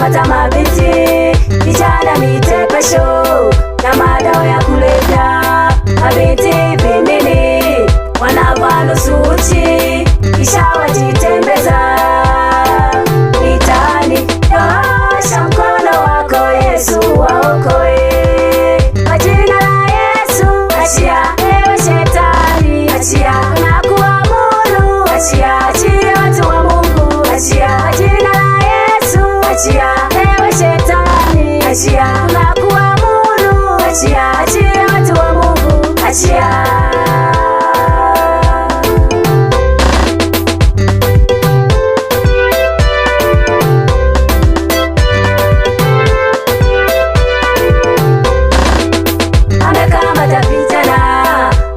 amekamata mabinti, vijana mitepesho na madawa ya kulevya. Mabinti vimini wanavaa nusu uchi, kisha wajitembeza mitaani. Nyosha mkono wako, Yesu waokoe. Kwa jina la Yesu, achia ewe shetani, achia na kuamuru, achia, achia watu wa Mungu, achia. Kwa jina la Yesu, achia ewe shetani, achia na kuamuru, achia, achia watu wa Mungu, achia.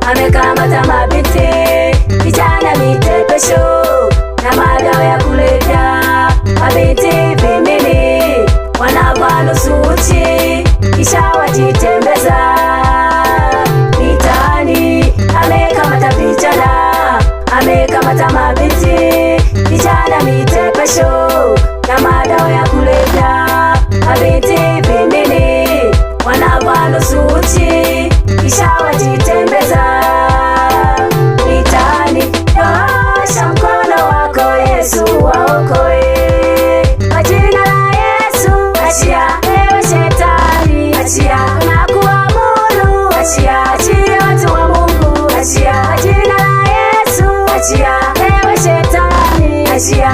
Amekamata mabinti, vijana mitepesho na madawa ya kulevya. Mabinti vimini wanavaa nusu uchi, kisha wajitembeza mitaani. Amekamata vijana, amekamata mabinti, vijana mitepesho na madawa ya kulevya. Mabinti vimini wanavaa nusu uchi, kisha wajitembeza mitaani. Nyosha mkono wako, Yesu waokoe. Kwa jina la Yesu, achia ewe shetani, achia na kuamuru, achia, achia watu wa Mungu, achia. Kwa jina la Yesu, achia ewe shetani, achia